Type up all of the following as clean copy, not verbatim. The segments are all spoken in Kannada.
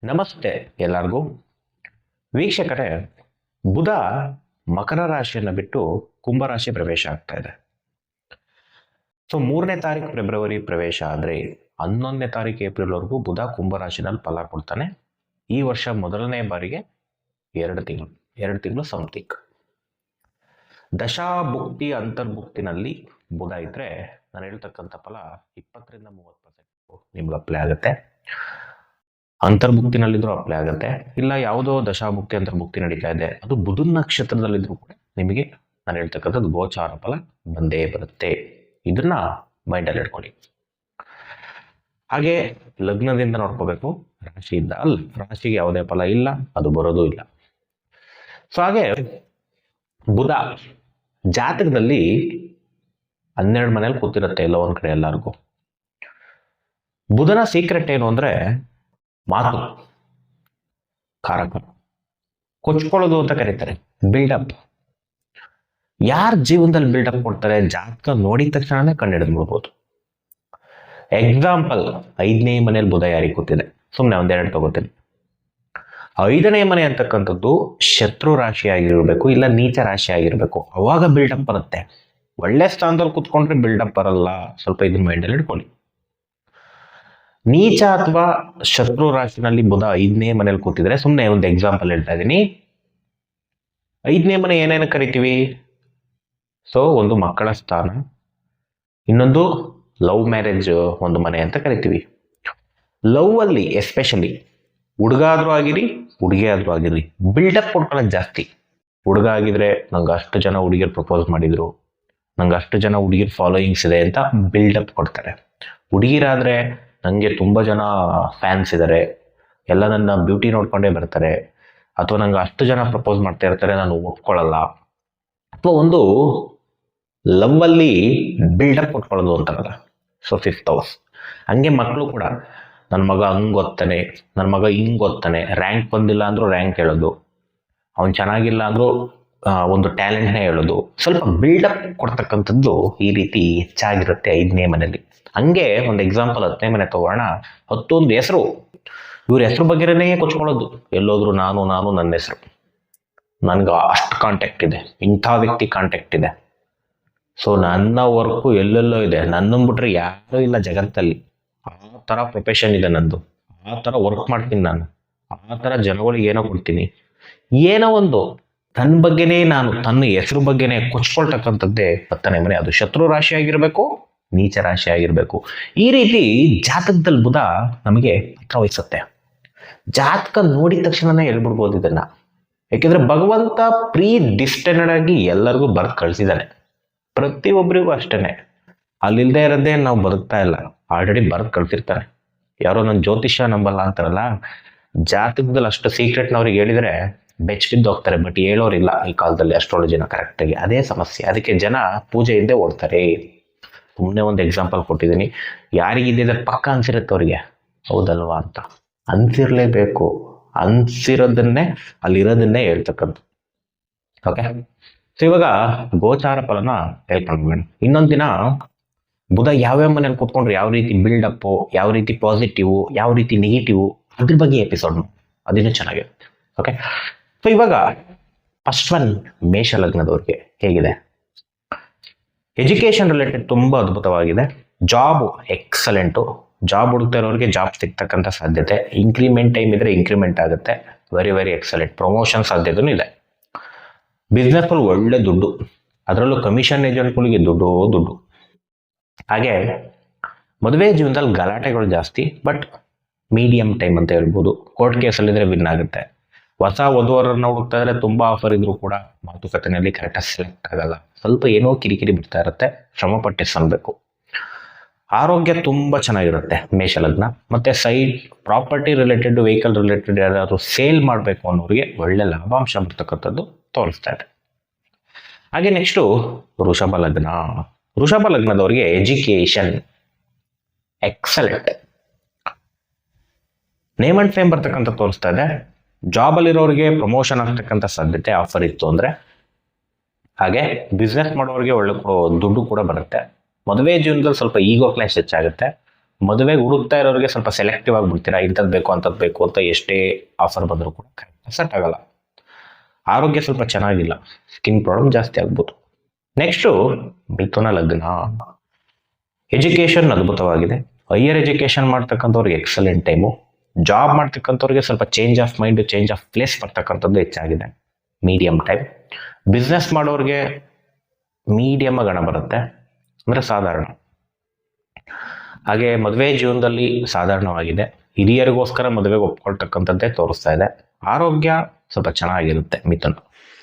ನಮಸ್ತೆ ಎಲ್ಲರಿಗೂ. ವೀಕ್ಷಕರೇ, ಬುಧ ಮಕರ ರಾಶಿಯನ್ನು ಬಿಟ್ಟು ಕುಂಭರಾಶಿ ಪ್ರವೇಶ ಆಗ್ತಾ ಇದೆ. ಸೊ 3ನೇ ತಾರೀಕು ಫೆಬ್ರವರಿ ಪ್ರವೇಶ ಆದರೆ 11ನೇ ತಾರೀಕು ಏಪ್ರಿಲ್ವರೆಗೂ ಬುಧ ಕುಂಭರಾಶಿನಲ್ಲಿ ಫಲ ಕೊಡ್ತಾನೆ. ಈ ವರ್ಷ ಮೊದಲನೇ ಬಾರಿಗೆ 2 ತಿಂಗಳು ಸಮಥಿಂಗ್. ದಶಾಭುಕ್ತಿ ಅಂತರ್ಭುಕ್ತಿನಲ್ಲಿ ಬುಧ ಇದ್ರೆ ನಾನು ಹೇಳ್ತಕ್ಕಂಥ ಫಲ 20ರಿಂದ 30% ನಿಮ್ಗೆ ಅಪ್ಲೈ ಆಗುತ್ತೆ. ಅಂತರ್ಭುಕ್ತಿನಲ್ಲಿದ್ರು ಅಪ್ಲೈ ಆಗುತ್ತೆ. ಇಲ್ಲ ಯಾವುದೋ ದಶಾಭುಕ್ತಿ ಅಂತರ್ಭುಕ್ತಿ ನಡೀತಾ ಇದೆ, ಅದು ಬುಧನ ನಕ್ಷತ್ರದಲ್ಲಿದ್ರು ಕೂಡ ನಿಮಗೆ ನಾನು ಹೇಳ್ತಕ್ಕಂಥದ್ದು ಗೋಚಾರ ಫಲ ಬಂದೇ ಬರುತ್ತೆ. ಇದನ್ನ ಮೈಂಡಲ್ಲಿ ಇಟ್ಕೊಳ್ಳಿ. ಹಾಗೆ ಲಗ್ನದಿಂದ ನೋಡ್ಕೋಬೇಕು, ರಾಶಿಯಿಂದ ಅಲ್ಲ. ರಾಶಿಗೆ ಯಾವುದೇ ಫಲ ಇಲ್ಲ, ಅದು ಬರೋದು ಇಲ್ಲ. ಸೊ ಹಾಗೆ ಬುಧ ಜಾತಕದಲ್ಲಿ 12 ಮನೇಲಿ ಕೂತಿರುತ್ತೆ ಎಲ್ಲೋ ಒಂದ್ ಕಡೆ ಎಲ್ಲರಿಗೂ. ಬುಧನ ಸೀಕ್ರೆಟ್ ಏನು ಅಂದ್ರೆ ಮಾತು, ಕಾರಕ, ಕೊಚ್ಕೊಳ್ಳೋದು ಅಂತ ಕರೀತಾರೆ, ಬಿಲ್ಡಪ್. ಯಾರ ಜೀವನದಲ್ಲಿ ಬಿಲ್ಡಪ್ ಕೊಡ್ತಾರೆ ಜಾತಕ ನೋಡಿದ ತಕ್ಷಣನೇ ಕಂಡುಹಿಡಿದ್ಬಿಡ್ಬೋದು. ಎಕ್ಸಾಂಪಲ್, 5ನೇ ಮನೇಲಿ ಬುಧ ಯಾರಿಗೆ ಕೂತಿದೆ, ಸುಮ್ಮನೆ ಒಂದೆರಡು ತಗೋತೀನಿ. 5ನೇ ಮನೆ ಅಂತಕ್ಕಂಥದ್ದು ಶತ್ರು ರಾಶಿ ಆಗಿರ್ಬೇಕು, ಇಲ್ಲ ನೀಚ ರಾಶಿ ಆಗಿರ್ಬೇಕು, ಅವಾಗ ಬಿಲ್ಡಪ್ ಬರುತ್ತೆ. ಒಳ್ಳೆ ಸ್ಥಾನದಲ್ಲಿ ಕೂತ್ಕೊಂಡ್ರೆ ಬಿಲ್ಡಪ್ ಬರಲ್ಲ. ಸ್ವಲ್ಪ ಇದನ್ನ ಮೈಂಡಲ್ಲಿ ಇಟ್ಕೊಳ್ಳಿ. ನೀಚ ಅಥವಾ ಶತ್ರು ರಾಶಿನಲ್ಲಿ ಬುಧ 5ನೇ ಮನೇಲಿ ಕೂತಿದ್ರೆ, ಸುಮ್ಮನೆ ಒಂದು ಎಕ್ಸಾಂಪಲ್ ಹೇಳ್ತಾ ಇದ್ದೀನಿ. 5ನೇ ಮನೆ ಏನೇನು ಕರಿತೀವಿ? ಸೊ ಒಂದು ಮಕ್ಕಳ ಸ್ಥಾನ, ಇನ್ನೊಂದು ಲವ್ ಮ್ಯಾರೇಜ್ ಒಂದು ಮನೆ ಅಂತ ಕರಿತೀವಿ. ಲವ್ ಅಲ್ಲಿ ಎಸ್ಪೆಷಲಿ ಹುಡುಗ ಆದ್ರೂ ಆಗಿರಿ ಹುಡುಗಿ ಆದ್ರೂ ಆಗಿರ್ಲಿ, ಬಿಲ್ಡಪ್ ಕೊಡ್ಕೊಳ್ಳೋದು ಜಾಸ್ತಿ. ಹುಡುಗ ಆಗಿದ್ರೆ ನಂಗೆ ಅಷ್ಟು ಜನ ಹುಡುಗಿಯರು ಪ್ರಪೋಸ್ ಮಾಡಿದ್ರು, ನಂಗೆ ಅಷ್ಟು ಜನ ಹುಡುಗಿರ್ ಫಾಲೋಯಿಂಗ್ಸ್ ಇದೆ ಅಂತ ಬಿಲ್ಡಪ್ ಕೊಡ್ತಾರೆ. ಹುಡುಗಿರಾದ್ರೆ ನನಗೆ ತುಂಬ ಜನ ಫ್ಯಾನ್ಸ್ ಇದ್ದಾರೆ, ಎಲ್ಲ ನನ್ನ ಬ್ಯೂಟಿ ನೋಡ್ಕೊಂಡೇ ಬರ್ತಾರೆ, ಅಥವಾ ನಂಗೆ ಅಷ್ಟು ಜನ ಪ್ರಪೋಸ್ ಮಾಡ್ತಾ ಇರ್ತಾರೆ, ನಾನು ಒಪ್ಕೊಳ್ಳಲ್ಲ. ಅಥವಾ ಒಂದು ಲವ್ವಲ್ಲಿ ಬಿಲ್ಡಪ್ ಕೊಟ್ಕೊಳ್ಳೋದು ಅಂತಾರಲ್ಲ, ಸೊ 5th ಹೌಸ್. ಹಂಗೆ ಮಕ್ಕಳು ಕೂಡ, ನನ್ನ ಮಗ ಹಂಗೆ ಓದ್ತಾನೆ, ನನ್ನ ಮಗ ಹಿಂಗೆ ಓದ್ತಾನೆ, ರ್ಯಾಂಕ್ ಬಂದಿಲ್ಲ ಅಂದರೂ ರ್ಯಾಂಕ್ ಹೇಳೋದು, ಅವ್ನು ಚೆನ್ನಾಗಿಲ್ಲ ಅಂದರೂ ಒಂದು ಟ್ಯಾಲೆಂಟ್ನೇ ಹೇಳೋದು, ಸ್ವಲ್ಪ ಬಿಲ್ಡಪ್ ಕೊಡ್ತಕ್ಕಂಥದ್ದು ಈ ರೀತಿ ಹೆಚ್ಚಾಗಿರುತ್ತೆ 5ನೇ ಮನೆಯಲ್ಲಿ. ಹಂಗೆ ಒಂದು ಎಕ್ಸಾಂಪಲ್ 10ನೇ ಮನೆ ತಗೋಣ. 10 ಒಂದು ಹೆಸರು, ಇವ್ರ ಹೆಸರು ಬಗ್ಗೆನೇ ಕೊಚ್ಕೊಳ್ಳೋದು. ಎಲ್ಲೋದ್ರು ನಾನು ನನ್ನ ಹೆಸರು, ನನ್ಗೆ ಅಷ್ಟು ಕಾಂಟ್ಯಾಕ್ಟ್ ಇದೆ, ಇಂಥ ವ್ಯಕ್ತಿ ಕಾಂಟ್ಯಾಕ್ಟ್ ಇದೆ, ಸೊ ನನ್ನ ವರ್ಕು ಎಲ್ಲೆಲ್ಲೋ ಇದೆ, ನನ್ನನ್ನು ಬಿಟ್ರೆ ಯಾರೂ ಇಲ್ಲ ಜಗತ್ತಲ್ಲಿ, ಆ ಥರ ಪ್ರೊಫೆಷನ್ ಇದೆ ನಂದು, ಆ ಥರ ವರ್ಕ್ ಮಾಡ್ತೀನಿ ನಾನು, ಆ ಥರ ಜನಗಳಿಗೆ ಏನೋ ಕೊಡ್ತೀನಿ, ಏನೋ ಒಂದು ತನ್ನ ಬಗ್ಗೆನೇ, ನಾನು ತನ್ನ ಹೆಸರು ಬಗ್ಗೆನೇ ಕೊಚ್ಕೊಳ್ತಕ್ಕಂಥದ್ದೇ 10ನೇ ಮನೆ. ಅದು ಶತ್ರು ರಾಶಿ ಆಗಿರಬೇಕು, ನೀಚ ರಾಶಿ ಆಗಿರಬೇಕು. ಈ ರೀತಿ ಜಾತಕದಲ್ಲಿ ಬುಧ ನಮಗೆ ಪಾತ್ರ ವಹಿಸುತ್ತೆ. ಜಾತಕ ನೋಡಿದ ತಕ್ಷಣನೇ ಹೇಳ್ಬಿಡ್ಬೋದು ಇದನ್ನ. ಯಾಕೆಂದ್ರೆ ಭಗವಂತ ಪ್ರೀ ಡಿಸ್ಟೆಂಡ್ ಆಗಿ ಎಲ್ಲರಿಗೂ ಬರೆದು ಕಳಿಸಿದ್ದಾನೆ. ಪ್ರತಿಯೊಬ್ಬರಿಗೂ ಅಷ್ಟೇನೆ, ಅಲ್ಲಿಲ್ಲದೆ ಇರೋದೇ ನಾವು ಬದುಕ್ತಾ ಇಲ್ಲ, ಆಲ್ರೆಡಿ ಬರೆದು ಕಳ್ಸಿರ್ತಾರೆ. ಯಾರೋ ನನ್ನ ಜ್ಯೋತಿಷ್ಯ ನಂಬಲ್ಲ ಅಂತಾರಲ್ಲ, ಜಾತಕದಲ್ಲಿ ಅಷ್ಟು ಸೀಕ್ರೆಟ್ನವ್ರಿಗೆ ಹೇಳಿದ್ರೆ ಬೆಚ್ಚಿದ್ದು ಹೋಗ್ತಾರೆ, ಬಟ್ ಹೇಳೋರಿಲ್ಲ ಈ ಕಾಲದಲ್ಲಿ ಅಸ್ಟ್ರಾಲಜಿನ ಕರೆಕ್ಟಾಗಿ. ಅದೇ ಸಮಸ್ಯೆ. ಅದಕ್ಕೆ ಜನ ಪೂಜೆ ಇದ್ದೇ ಓಡ್ತಾರೆ. ಸುಮ್ಮನೆ ಒಂದು ಎಕ್ಸಾಂಪಲ್ ಕೊಟ್ಟಿದ್ದೀನಿ. ಯಾರಿಗಿದ್ದಿದ್ರೆ ಪಕ್ಕ ಅನ್ಸಿರುತ್ತೆ ಅವ್ರಿಗೆ, ಹೌದಲ್ವಾ ಅಂತ. ಅನ್ಸಿರ್ಲೇಬೇಕು, ಅನ್ಸಿರೋದನ್ನೇ ಅಲ್ಲಿರೋದನ್ನೇ ಹೇಳ್ತಕ್ಕಂಥ. ಓಕೆ, ಸೊ ಇವಾಗ ಗೋಚಾರ ಫಲನ ಹೇಳ್ಕೊಂಡ್ಬೇಡ. ಇನ್ನೊಂದು ದಿನ ಬುಧ ಯಾವ್ಯಾವ ಮನೇಲಿ ಕೂತ್ಕೊಂಡ್ರೆ ಯಾವ ರೀತಿ ಬಿಲ್ಡಪ್ಪು, ಯಾವ ರೀತಿ ಪಾಸಿಟಿವ್, ಯಾವ ರೀತಿ ನೆಗೆಟಿವ್, ಅದ್ರ ಬಗ್ಗೆ ಎಪಿಸೋಡ್ ಅದಿನ್ನೂ ಚೆನ್ನಾಗಿರುತ್ತೆ. ಓಕೆ, ಸೊ ಇವಾಗ ಫಸ್ಟ್ ಒನ್ ಮೇಷ ಲಗ್ನದವ್ರಿಗೆ ಹೇಗಿದೆ? ಎಜುಕೇಶನ್ ರಿಲೇಟೆಡ್ ತುಂಬಾ ಅದ್ಭುತವಾಗಿದೆ. Job excellent. ಜಾಬ್ ಹುಡುಕ್ತಾ ಇರೋರಿಗೆ ಜಾಬ್ ಸಿಗ್ತಕ್ಕಂಥ ಸಾಧ್ಯತೆ, ಇನ್ಕ್ರಿಮೆಂಟ್ ಟೈಮ್ ಇದ್ರೆ ಇನ್ಕ್ರಿಮೆಂಟ್ ಆಗುತ್ತೆ, ವೆರಿ ವೆರಿ ಎಕ್ಸಲೆಂಟ್. ಪ್ರಮೋಷನ್ ಸಾಧ್ಯತೆನೂ ಇದೆ. ಬಿಸ್ನೆಸ್ ಒಳ್ಳೆ ದುಡ್ಡು, ಅದರಲ್ಲೂ ಕಮಿಷನ್ ಏಜೆಂಟ್ಗಳಿಗೆ ದುಡ್ಡು. ಹಾಗೆ ಮದುವೆ ಜೀವನದಲ್ಲಿ ಗಲಾಟೆಗಳು ಜಾಸ್ತಿ, ಬಟ್ ಮೀಡಿಯಂ ಟೈಮ್ ಅಂತ ಹೇಳ್ಬೋದು. ಕೋರ್ಟ್ ಕೇಸಲ್ಲಿದ್ರೆ ವಿನ್ ಆಗುತ್ತೆ. ಹೊಸ ವಧುವರನ್ನ ಹುಡುಕ್ತಾ ಇದ್ರೆ ತುಂಬಾ ಆಫರ್ ಇದ್ರು ಕೂಡ ಮಾತುಕತೆಯಲ್ಲಿ ಕರೆಕ್ಟಾಗಿ ಸೆಲೆಕ್ಟ್ ಆಗಲ್ಲ, ಸ್ವಲ್ಪ ಏನೋ ಕಿರಿಕಿರಿ ಬಿಡ್ತಾ ಇರುತ್ತೆ, ಶ್ರಮಪಟ್ಟೆ ಸನ್ಬೇಕು. ಆರೋಗ್ಯ ತುಂಬಾ ಚೆನ್ನಾಗಿರುತ್ತೆ ಮೇಷ ಲಗ್ನ. ಮತ್ತೆ side property related, vehicle related ಯಾರಾದರೂ ಸೇಲ್ ಮಾಡಬೇಕು ಅನ್ನೋರಿಗೆ ಒಳ್ಳೆ ಲಾಭಾಂಶ ಬರ್ತಕ್ಕಂಥದ್ದು ತೋರಿಸ್ತಾ ಇದೆ. ಹಾಗೆ ನೆಕ್ಸ್ಟು ವೃಷಭ ಲಗ್ನ. ವೃಷಭ ಲಗ್ನದವರಿಗೆ education excellent, name and fame ಬರ್ತಕ್ಕಂಥ ತೋರಿಸ್ತಾ ಇದೆ. ಜಾಬಲ್ಲಿರೋರಿಗೆ ಪ್ರಮೋಷನ್ ಆಗ್ತಕ್ಕಂಥ ಸಾಧ್ಯತೆ ಆಫರ್ ಇತ್ತು ಅಂದರೆ. ಹಾಗೆ ಬಿಸ್ನೆಸ್ ಮಾಡೋರಿಗೆ ಒಳ್ಳೆ ದುಡ್ಡು ಕೂಡ ಬರುತ್ತೆ. ಮದುವೆ ಜೀವನದಲ್ಲಿ ಸ್ವಲ್ಪ ಈಗೋ ಕ್ಲಾಶ್ ಹೆಚ್ಚಾಗುತ್ತೆ, ಮದುವೆಗೆ ಹುಡುಕ್ತಾ ಇರೋರಿಗೆ ಸ್ವಲ್ಪ ಸೆಲೆಕ್ಟಿವ್ ಆಗಿಬಿಡ್ತೀರಾ, ಇಂಥದ್ದು ಬೇಕು ಅಂಥದ್ದು ಬೇಕು ಅಂತ ಎಷ್ಟೇ ಆಫರ್ ಬಂದರೂ ಕೂಡ ಸೆಟ್ ಆಗಲ್ಲ. ಆರೋಗ್ಯ ಸ್ವಲ್ಪ ಚೆನ್ನಾಗಿಲ್ಲ, ಸ್ಕಿನ್ ಪ್ರಾಬ್ಲಮ್ ಜಾಸ್ತಿ ಆಗ್ಬೋದು. ನೆಕ್ಸ್ಟು ಮಿಥುನ ಲಗ್ನ. ಎಜುಕೇಷನ್ ಅದ್ಭುತವಾಗಿದೆ. ಹೈಯರ್ ಎಜುಕೇಷನ್ ಮಾಡ್ತಕ್ಕಂಥವ್ರಿಗೆ ಎಕ್ಸಲೆಂಟ್ ಟೈಮು. ಜಾಬ್ ಮಾಡ್ತಕ್ಕಂಥವ್ರಿಗೆ ಸ್ವಲ್ಪ change of mind, change of place ಬರ್ತಕ್ಕಂಥದ್ದು ಹೆಚ್ಚಾಗಿದೆ. Medium time. ಬಿಸ್ನೆಸ್ ಮಾಡೋರಿಗೆ ಮೀಡಿಯಮ್ ಗಣ ಬರುತ್ತೆ, ಅಂದರೆ ಸಾಧಾರಣ. ಹಾಗೆ ಮದುವೆ ಜೀವನದಲ್ಲಿ ಸಾಧಾರಣವಾಗಿದೆ. ಹಿರಿಯರಿಗೋಸ್ಕರ ಮದುವೆಗೆ ಒಪ್ಕೊಳ್ತಕ್ಕಂಥದ್ದೇ ತೋರಿಸ್ತಾ ಇದೆ. ಆರೋಗ್ಯ ಸ್ವಲ್ಪ ಚೆನ್ನಾಗಿರುತ್ತೆ. ಮಿಥುನ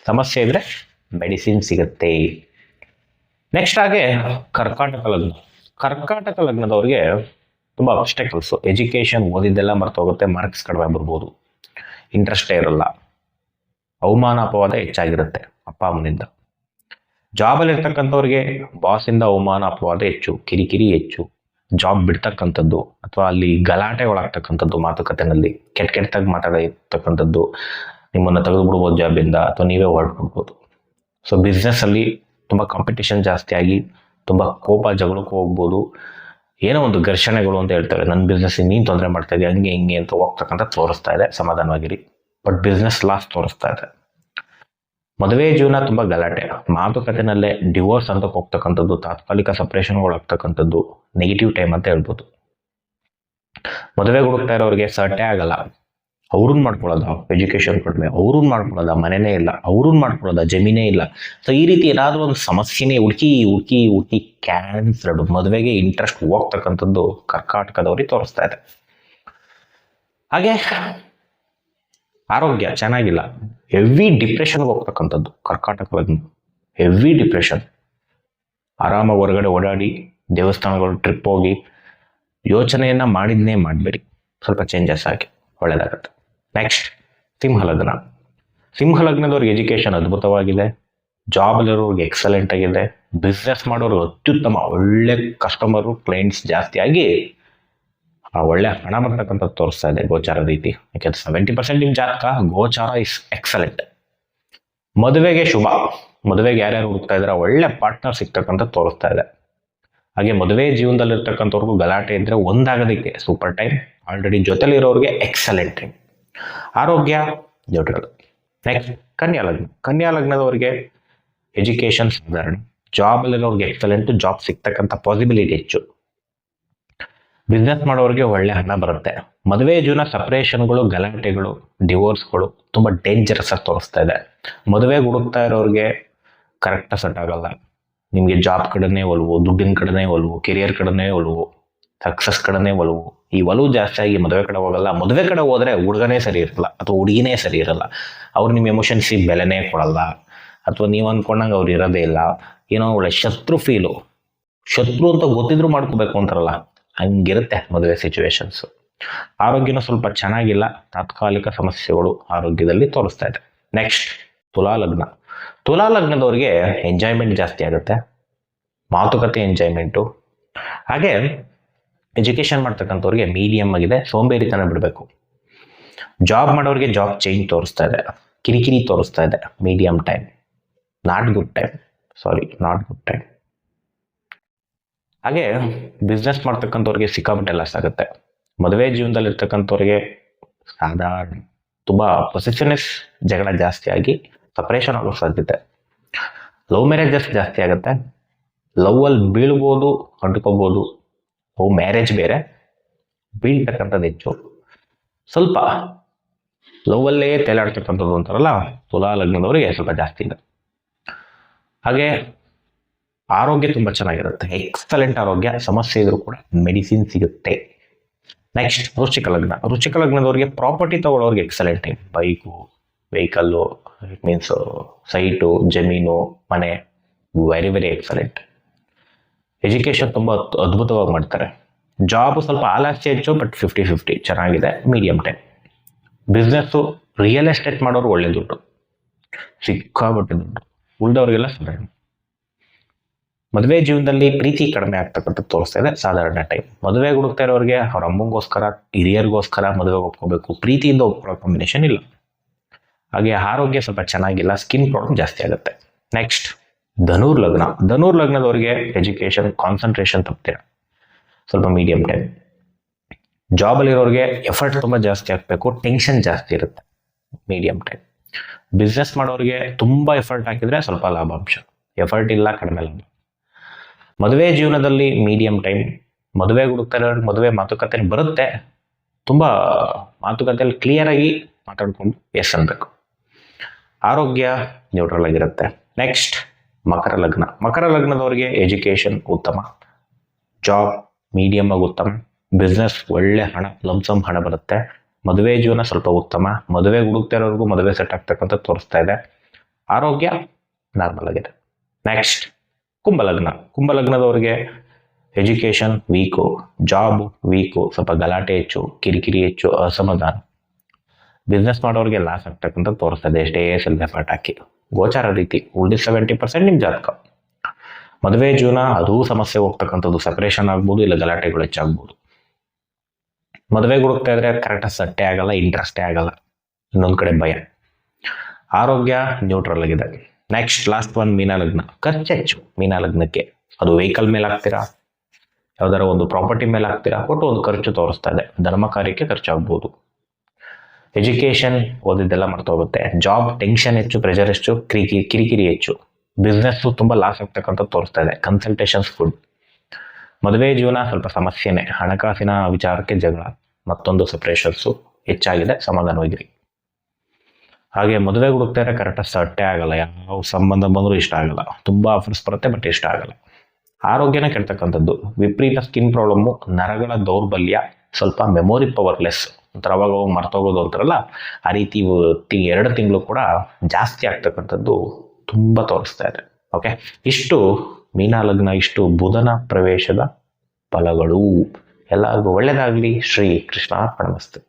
ಸಮಸ್ಯೆ ಇದ್ರೆ ಮೆಡಿಸಿನ್ ಸಿಗುತ್ತೆ. ನೆಕ್ಸ್ಟ್ ಹಾಗೆ ಕರ್ಕಾಟಕ ಲಗ್ನ. ಕರ್ಕಾಟಕ ಲಗ್ನದವ್ರಿಗೆ ತುಂಬ ಅಬ್ಸ್ಟೆಕಲ್ಸು. ಎಜುಕೇಷನ್ ಓದಿದ್ದೆಲ್ಲ ಮರ್ತೋಗುತ್ತೆ, ಮಾರ್ಕ್ಸ್ ಕಡಿಮೆ ಬರ್ಬೋದು, ಇಂಟ್ರೆಸ್ಟೇ ಇರಲ್ಲ, ಅವಮಾನ ಅಪವಾದ ಹೆಚ್ಚಾಗಿರುತ್ತೆ ಅಪ್ಪ ಅಮ್ಮನಿಂದ. ಜಾಬಲ್ಲಿ ಇರ್ತಕ್ಕಂಥವ್ರಿಗೆ ಬಾಸಿಂದ ಅವಮಾನ ಅಪವಾದ ಹೆಚ್ಚು, ಕಿರಿಕಿರಿ ಹೆಚ್ಚು, ಜಾಬ್ ಬಿಡ್ತಕ್ಕಂಥದ್ದು ಅಥವಾ ಅಲ್ಲಿ ಗಲಾಟೆಗಳಾಗ್ತಕ್ಕಂಥದ್ದು, ಮಾತುಕತೆನಲ್ಲಿ ಕೆಟ್ಟದಾಗಿ ಮಾತಾಡಿರ್ತಕ್ಕಂಥದ್ದು, ನಿಮ್ಮನ್ನು ತೆಗೆದು ಬಿಡ್ಬೋದು ಜಾಬಿಂದ ಅಥವಾ ನೀವೇ ಹೊರಟ್ಬಿಡ್ಬೋದು. ಸೊ ಬಿಸ್ನೆಸ್ಸಲ್ಲಿ ತುಂಬ ಕಾಂಪಿಟೇಷನ್ ಜಾಸ್ತಿ ಆಗಿ ತುಂಬ ಕೋಪ ಜಗಳಕ್ಕೂ ಹೋಗ್ಬೋದು. ಏನೋ ಒಂದು ಘರ್ಷಣೆಗಳು ಅಂತ ಹೇಳ್ತೇವೆ, ನನ್ನ ಬಿಸ್ನೆಸ್ಸಿಗೆ ನೀನು ತೊಂದರೆ ಮಾಡ್ತಾ ಇದೆಯಾ, ಹಂಗೆ ಹಿಂಗೆ ಅಂತ ಹೋಗ್ತಕ್ಕಂಥ ತೋರಿಸ್ತಾ ಇದೆ. ಸಮಾಧಾನವಾಗಿರಿ, ಬಟ್ ಬಿಸ್ನೆಸ್ ಲಾಸ್ ತೋರಿಸ್ತಾ ಇದೆ. ಮದುವೆ ಜೀವನ ತುಂಬ ಗಲಾಟೆ, ಮಾತುಕತೆನಲ್ಲೇ ಡಿವೋರ್ಸ್ ಅಂತ ಹೋಗ್ತಕ್ಕಂಥದ್ದು, ತಾತ್ಕಾಲಿಕ ಸಪ್ರೇಷನ್ಗಳಾಗ್ತಕ್ಕಂಥದ್ದು, ನೆಗೆಟಿವ್ ಟೈಮ್ ಅಂತ ಹೇಳ್ಬೋದು. ಮದುವೆಗೆ ಹುಡುಕ್ತಾ ಇರೋರಿಗೆ ಸಟೇ ಆಗಲ್ಲ. ಅವ್ರನ್ನ ಮಾಡ್ಕೊಳ್ಳೋದ, ಎಜುಕೇಷನ್ ಕಡಿಮೆ, ಅವ್ರನ್ನ ಮಾಡ್ಕೊಳ್ಳೋದ, ಮನೆಯೇ ಇಲ್ಲ, ಅವ್ರನ್ನ ಮಾಡ್ಕೊಳ್ಳೋದ, ಜಮೀನೇ ಇಲ್ಲ. ಸೊ ಈ ರೀತಿ ಏನಾದರೂ ಒಂದು ಸಮಸ್ಯೆನೇ ಹುಡುಕಿ ಕ್ಯಾನ್ಸರ್ಡ್ ಮದುವೆಗೆ ಇಂಟ್ರೆಸ್ಟ್ ಹೋಗ್ತಕ್ಕಂಥದ್ದು ಕರ್ಕಾಟಕದವ್ರಿಗೆ ತೋರಿಸ್ತಾ ಇದೆ. ಹಾಗೆ ಆರೋಗ್ಯ ಚೆನ್ನಾಗಿಲ್ಲ, ಹೆವಿ ಡಿಪ್ರೆಷನ್ಗೆ ಹೋಗ್ತಕ್ಕಂಥದ್ದು ಕರ್ಕಾಟಕ ಲಗ್ನ. Heavy depression. ಆರಾಮಾಗಿ ಹೊರಗಡೆ ಓಡಾಡಿ, ದೇವಸ್ಥಾನಗಳು ಟ್ರಿಪ್ ಹೋಗಿ, ಯೋಚನೆಯನ್ನು ಮಾಡಿದ್ನೇ ಮಾಡಬೇಡಿ, ಸ್ವಲ್ಪ ಚೇಂಜಸ್ ಆಗಿ ಒಳ್ಳೆಯದಾಗುತ್ತೆ. ನೆಕ್ಸ್ಟ್ ಸಿಂಹಲಗ್ನ. ಸಿಂಹಲಗ್ನದವ್ರಿಗೆ ಎಜುಕೇಷನ್ ಅದ್ಭುತವಾಗಿದೆ, ಜಾಬಲ್ಲಿರೋರಿಗೆ ಎಕ್ಸಲೆಂಟ್ ಆಗಿದೆ, ಬಿಸ್ನೆಸ್ ಮಾಡೋರು ಅತ್ಯುತ್ತಮ, ಒಳ್ಳೆ ಕಸ್ಟಮರು ಕ್ಲೈಂಟ್ಸ್ ಜಾಸ್ತಿ ಆಗಿ ಒಳ್ಳೆ ಹಣ ಬರ್ತಕ್ಕಂಥದ್ದು ತೋರಿಸ್ತಾ ಇದೆ ಗೋಚಾರ ರೀತಿ. ಯಾಕೆಂದ್ರೆ 70% ನಿಮ್ಮ ಜಾತಕ ಗೋಚಾರ ಇಸ್ ಎಕ್ಸಲೆಂಟ್. ಮದುವೆಗೆ ಶುಭ. ಮದುವೆಗೆ ಯಾರ್ಯಾರು ಹುಡುಕ್ತಾ ಇದ್ದಾರೆ ಒಳ್ಳೆ ಪಾರ್ಟ್ನರ್ ಸಿಗ್ತಕ್ಕಂಥ ತೋರಿಸ್ತಾ ಇದೆ. ಹಾಗೆ ಮದುವೆ ಜೀವನದಲ್ಲಿರ್ತಕ್ಕಂಥವ್ರಿಗೂ ಗಲಾಟೆ ಇದ್ದರೆ ಒಂದಾಗೋದಕ್ಕೆ ಸೂಪರ್ ಟೈಮ್. ಆಲ್ರೆಡಿ ಜೊತೆಲಿರೋರಿಗೆ ಎಕ್ಸಲೆಂಟ್ ಟೈಮ್. ಆರೋಗ್ಯ ನ್ಯೂಟ್ರಲ್. ನೆಕ್ಸ್ಟ್ ಕನ್ಯಾ ಲಗ್ನ. ಕನ್ಯಾ ಲಗ್ನದವರಿಗೆ ಎಜುಕೇಷನ್ ಸಾಧಾರಣ, ಜಾಬಲ್ಲಿರೋರಿಗೆ ಎಕ್ಸಲೆಂಟ್, ಜಾಬ್ ಸಿಗ್ತಕ್ಕಂಥ ಪಾಸಿಬಿಲಿಟಿ ಹೆಚ್ಚು. ಬಿಸ್ನೆಸ್ ಮಾಡೋರಿಗೆ ಒಳ್ಳೆ ಹಣ ಬರುತ್ತೆ. ಮದುವೆ ಜೀವನ ಸಪ್ರೇಷನ್ಗಳು, ಗಲಾಟೆಗಳು, ಡಿವೋರ್ಸ್ಗಳು ತುಂಬ ಡೇಂಜರಸ್ ಆಗಿ ತೋರಿಸ್ತಾ ಇದೆ. ಮದುವೆಗೆ ಹುಡುಕ್ತಾ ಇರೋರಿಗೆ ಕರೆಕ್ಟಾಗಿ ಸೆಟ್ ಆಗಲ್ಲ. ನಿಮಗೆ ಜಾಬ್ ಕಡೆನೇ ಒಲವು, ದುಡ್ಡಿನ ಕಡೆನೇ ಒಲವು, ಕೆರಿಯರ್ ಕಡೆನೇ ಒಲವು, ಸಕ್ಸಸ್ ಕಡೆನೇ ಒಲವು. ಈ ಒಲವು ಜಾಸ್ತಿ ಆಗಿ ಮದುವೆ ಕಡೆ ಹೋಗಲ್ಲ. ಮದುವೆ ಕಡೆ ಹೋದರೆ ಹುಡುಗನೇ ಸರಿ ಇರಲ್ಲ ಅಥವಾ ಹುಡುಗಿನೇ ಸರಿ ಇರಲ್ಲ. ಅವ್ರು ನಿಮ್ಮ ಎಮೋಷನ್ಸಿಗೆ ಬೆಲೆನೇ ಕೊಡಲ್ಲ, ಅಥವಾ ನೀವು ಅಂದ್ಕೊಂಡಂಗೆ ಅವ್ರು ಇರೋದೇ ಇಲ್ಲ. ಏನೋ ಒಳ್ಳೆ ಶತ್ರು ಫೀಲು, ಶತ್ರು ಅಂತ ಗೊತ್ತಿದ್ರು ಮಾಡ್ಕೋಬೇಕು ಅಂತಾರಲ್ಲ, ಹಂಗಿರುತ್ತೆ ಮದುವೆ ಸಿಚುವೇಶನ್ಸು. ಆರೋಗ್ಯನೂ ಸ್ವಲ್ಪ ಚೆನ್ನಾಗಿಲ್ಲ, ತಾತ್ಕಾಲಿಕ ಸಮಸ್ಯೆಗಳು ಆರೋಗ್ಯದಲ್ಲಿ ತೋರಿಸ್ತಾ ಇದೆ. ನೆಕ್ಸ್ಟ್ ತುಲಾ ಲಗ್ನ. ತುಲಾ ಲಗ್ನದವ್ರಿಗೆ ಎಂಜಾಯ್ಮೆಂಟ್ ಜಾಸ್ತಿ ಆಗುತ್ತೆ, ಮಾತುಕತೆ ಎಂಜಾಯ್ಮೆಂಟು. ಹಾಗೆ ಎಜುಕೇಷನ್ ಮಾಡ್ತಕ್ಕಂಥವ್ರಿಗೆ ಮೀಡಿಯಮ್ ಆಗಿದೆ, ಸೋಂಬೇರಿತನ ಬಿಡಬೇಕು. ಜಾಬ್ ಮಾಡೋರಿಗೆ ಜಾಬ್ ಚೇಂಜ್ ತೋರಿಸ್ತಾ ಇದೆ, ಕಿರಿಕಿರಿ ತೋರಿಸ್ತಾ ಇದೆ. Medium time, not good time. ಹಾಗೆ ಬಿಸ್ನೆಸ್ ಮಾಡ್ತಕ್ಕಂಥವ್ರಿಗೆ ಸಿಕ್ಕಾಪಟ್ಟೆ ಲಾಸ್ ಆಗುತ್ತೆ. ಮದುವೆ ಜೀವನದಲ್ಲಿ ಇರ್ತಕ್ಕಂಥವ್ರಿಗೆ ಸಾಧಾರಣ, ತುಂಬ ಪೊಸೆಸಿವ್ನೆಸ್ ಜಗಳ ಜಾಸ್ತಿ ಆಗಿ ಸಪ್ರೇಷನ್ ಆಗೋ ಸಾಧ್ಯತೆ. ಲವ್ ಮ್ಯಾರೇಜಸ್ ಜಾಸ್ತಿ ಆಗುತ್ತೆ. ಲವ್ವಲ್ಲಿ ಬೀಳ್ಬೋದು, ಅಂಟ್ಕೋಬೋದು. ಲವ್ ಮ್ಯಾರೇಜ್ ಬೇರೆ, ಬೀಳ್ತಕ್ಕಂಥದ್ದು ಹೆಚ್ಚು. ಸ್ವಲ್ಪ ಲವ್ವಲ್ಲೇ ತೇಲಾಡ್ತಕ್ಕಂಥದ್ದು ಅಂತಾರಲ್ಲ, ತುಲಾ ಲಗ್ನದವರಿಗೆ ಸ್ವಲ್ಪ ಜಾಸ್ತಿ ಇದೆ. ಹಾಗೆ ಆರೋಗ್ಯ ತುಂಬ ಚೆನ್ನಾಗಿರುತ್ತೆ, ಎಕ್ಸಲೆಂಟ್ ಆರೋಗ್ಯ. ಸಮಸ್ಯೆ ಇದ್ರೂ ಕೂಡ ಮೆಡಿಸಿನ್ ಸಿಗುತ್ತೆ. ನೆಕ್ಸ್ಟ್ ವೃಶ್ಚಿಕ ಲಗ್ನ. ವೃಶ್ಚಿಕ ಲಗ್ನದವ್ರಿಗೆ ಪ್ರಾಪರ್ಟಿ ತಗೊಳ್ಳೋರಿಗೆ excellent time. Bike, vehicle, it means site, ಜಮೀನು, ಮನೆ, ವೆರಿ ವೆರಿ ಎಕ್ಸಲೆಂಟ್. ಎಜುಕೇಷನ್ ತುಂಬ ಅದ್ಭುತವಾಗಿ ಮಾಡ್ತಾರೆ. ಜಾಬು ಸ್ವಲ್ಪ ಆಲಸ್ಯ ಹೆಚ್ಚು, ಬಟ್ 50-50 ಚೆನ್ನಾಗಿದೆ, medium time. Business, real estate ಮಾಡೋರು ಒಳ್ಳೆ ದುಡ್ಡು, ಸಿಕ್ಕಾಬಟ್ಟೆ ದುಡ್ಡು. ಉಳಿದವ್ರಿಗೆಲ್ಲ ಸಾಧಾರಣ. ಮದುವೆ ಜೀವನದಲ್ಲಿ ಪ್ರೀತಿ ಕಡಿಮೆ ಆಗ್ತಕ್ಕಂಥದ್ದು ತೋರಿಸ್ತಾ ಇದೆ, ಸಾಧಾರಣ ಟೈಮ್. ಮದುವೆಗೆ ಹುಡುಕ್ತಾ ಇರೋರಿಗೆ ಅವ್ರ ಅಮ್ಮಂಗೋಸ್ಕರ, ಹಿರಿಯರಿಗೋಸ್ಕರ ಮದುವೆಗೆ ಒಪ್ಕೋಬೇಕು, ಪ್ರೀತಿಯಿಂದ ಒಪ್ಕೊಳ್ಳೋ ಕಾಂಬಿನೇಷನ್ ಇಲ್ಲ. ಹಾಗೆ ಆರೋಗ್ಯ ಸ್ವಲ್ಪ ಚೆನ್ನಾಗಿಲ್ಲ, ಸ್ಕಿನ್ ಪ್ರಾಬ್ಲಮ್ ಜಾಸ್ತಿ ಆಗುತ್ತೆ. ನೆಕ್ಸ್ಟ್ ಧನುರ್ ಲಗ್ನದವರಿಗೆ ಎಜುಕೇಷನ್ ಕಾನ್ಸಂಟ್ರೇಷನ್ ತಪ್ತೀರ, ಸ್ವಲ್ಪ ಮೀಡಿಯಂ ಟೈಮ್. ಜಾಬಲ್ಲಿರೋರಿಗೆ ಎಫರ್ಟ್ ತುಂಬ ಜಾಸ್ತಿ ಹಾಕಬೇಕು, ಟೆನ್ಷನ್ ಜಾಸ್ತಿ ಇರುತ್ತೆ. Medium time. ಬಿಸ್ನೆಸ್ ಮಾಡೋರಿಗೆ ತುಂಬ ಎಫರ್ಟ್ ಹಾಕಿದರೆ ಸ್ವಲ್ಪ ಲಾಭಾಂಶ, ಎಫರ್ಟ್ ಇಲ್ಲ ಕಡಿಮೆ ಲಾಭ. ಮದುವೆ ಜೀವನದಲ್ಲಿ ಮೀಡಿಯಂ ಟೈಮ್. ಮದುವೆ ಹುಡುಕ್ತಾರೆ, ಮದುವೆ ಮಾತುಕತೆ ಬರುತ್ತೆ, ತುಂಬ ಮಾತುಕತೆಯಲ್ಲಿ ಕ್ಲಿಯರಾಗಿ ಮಾತಾಡ್ಕೊಂಡು ಎಸ್ ಅನ್ಬೇಕು. ಆರೋಗ್ಯ ನ್ಯೂಟ್ರಲ್ ಆಗಿರುತ್ತೆ. ನೆಕ್ಸ್ಟ್ ಮಕರ ಲಗ್ನ. ಮಕರ ಲಗ್ನದವರಿಗೆ ಎಜುಕೇಷನ್ ಉತ್ತಮ, ಜಾಬ್ ಮೀಡಿಯಮ್ ಆಗಿ ಉತ್ತಮ, ಬಿಸ್ನೆಸ್ ಒಳ್ಳೆ ಹಣ, ಲಂಸಮ್ ಹಣ ಬರುತ್ತೆ. ಮದುವೆ ಜೀವನ ಸ್ವಲ್ಪ ಉತ್ತಮ, ಮದುವೆ ಹುಡುಕ್ತಾ ಇರೋರ್ಗೂ ಮದುವೆ ಸೆಟ್ ಆಗ್ತಕ್ಕಂಥ ತೋರಿಸ್ತಾ ಇದೆ. ಆರೋಗ್ಯ ನಾರ್ಮಲ್ ಆಗಿದೆ. ನೆಕ್ಸ್ಟ್ ಕುಂಭಲಗ್ನ. ಕುಂಭಲಗ್ನದವ್ರಿಗೆ ಎಜುಕೇಷನ್ ವೀಕು, ಜಾಬ್ ವೀಕು, ಸ್ವಲ್ಪ ಗಲಾಟೆ ಹೆಚ್ಚು, ಕಿರಿಕಿರಿ ಹೆಚ್ಚು, ಅಸಮಾಧಾನ. ಬಿಸ್ನೆಸ್ ಮಾಡೋರಿಗೆ ಲಾಸ್ ಆಗ್ತಕ್ಕಂಥ ತೋರಿಸ್ತಾ ಇದೆ, ಎಷ್ಟೇ ಸ್ವಲ್ಪ ಎಫರ್ಟ್ ಹಾಕಿ. ಗೋಚಾರ ರೀತಿ ಉಳಿದ 70% ನಿಮ್ಮ ಜಾತಕ. ಮದುವೆ ಜೀವನ ಅದೂ ಸಮಸ್ಯೆ ಹೋಗ್ತಕ್ಕಂಥದ್ದು, ಸೆಪರೇಷನ್ ಆಗ್ಬೋದು, ಇಲ್ಲ ಗಲಾಟೆಗಳು ಹೆಚ್ಚಾಗ್ಬೋದು. ಮದುವೆಗೆ ಹುಡುಕ್ತಾ ಇದ್ರೆ ಕರೆಕ್ಟಾಗಿ ಸಟ್ಟೆ ಆಗಲ್ಲ, ಇಂಟ್ರೆಸ್ಟೇ ಆಗಲ್ಲ, ಇನ್ನೊಂದು ಕಡೆ ಭಯ. ಆರೋಗ್ಯ ನ್ಯೂಟ್ರಲ್ ಆಗಿದೆ. ನೆಕ್ಸ್ಟ್ ಲಾಸ್ಟ್ ಒನ್ ಮೀನಲಗ್ನ. ಖರ್ಚು ಹೆಚ್ಚು ಮೀನಲಗ್ನಕ್ಕೆ. ಅದು ವೆಹಿಕಲ್ ಮೇಲೆ ಹಾಕ್ತೀರಾ, ಯಾವ್ದಾರ ಒಂದು ಪ್ರಾಪರ್ಟಿ ಮೇಲೆ ಹಾಕ್ತೀರಾ, ಒಟ್ಟು ಒಂದು ಖರ್ಚು ತೋರಿಸ್ತಾ ಇದೆ. ಧರ್ಮ ಕಾರ್ಯಕ್ಕೆ ಖರ್ಚಾಗ್ಬೋದು. ಎಜುಕೇಷನ್ ಓದಿದ್ದೆಲ್ಲ ಮರ್ತೋಗುತ್ತೆ. ಜಾಬ್ ಟೆನ್ಷನ್ ಹೆಚ್ಚು, ಪ್ರೆಷರ್ ಹೆಚ್ಚು, ಕಿರಿಕಿರಿ ಹೆಚ್ಚು. ಬಿಸ್ನೆಸ್ಸು ತುಂಬ ಲಾಸ್ ಆಗ್ತಕ್ಕಂಥ ತೋರಿಸ್ತಾ ಇದೆ. Consultations food. ಮದುವೆ ಜೀವನ ಸ್ವಲ್ಪ ಸಮಸ್ಯೆನೇ, ಹಣಕಾಸಿನ ವಿಚಾರಕ್ಕೆ ಜಗಳ, ಮತ್ತೊಂದು ಸಪ್ರೇಷನ್ಸು ಹೆಚ್ಚಾಗಿದೆ, ಸಮಾಧಾನವಾಗಿರಿ. ಹಾಗೆ ಮದುವೆ ಹುಡುಕ್ತಾರೆ ಕರೆಕ್ಟಾಗಿ ಸಟ್ಟೆ ಆಗಲ್ಲ, ಯಾವ ಸಂಬಂಧ ಬಂದರೂ ಇಷ್ಟ ಆಗಲ್ಲ, ತುಂಬ ಆಫರ್ಸ್ ಬರುತ್ತೆ ಬಟ್ ಇಷ್ಟ ಆಗಲ್ಲ. ಆರೋಗ್ಯನ ಕೆಡ್ತಕ್ಕಂಥದ್ದು, ವಿಪರೀತ ಸ್ಕಿನ್ ಪ್ರಾಬ್ಲಮ್ಮು, ನರಗಳ ದೌರ್ಬಲ್ಯ, ಸ್ವಲ್ಪ ಮೆಮೊರಿ ಪವರ್ಲೆಸ್, ಒಂಥರ ಅವಾಗ ಹೋಗಿ ಮರ್ತೋಗೋದು ಅಂತಾರಲ್ಲ ಆ ರೀತಿ 2 ತಿಂಗಳು ಕೂಡ ಜಾಸ್ತಿ ಆಗ್ತಕ್ಕಂಥದ್ದು ತುಂಬ ತೋರಿಸ್ತಾ ಇದೆ. ಓಕೆ, ಇಷ್ಟು ಮೀನ ಲಗ್ನ, ಇಷ್ಟು ಬುಧನ ಪ್ರವೇಶದ ಫಲಗಳು. ಎಲ್ಲರಿಗೂ ಒಳ್ಳೆಯದಾಗಲಿ. ಶ್ರೀ ಕೃಷ್ಣ ಅರ್ಪಣಮಸ್ತು.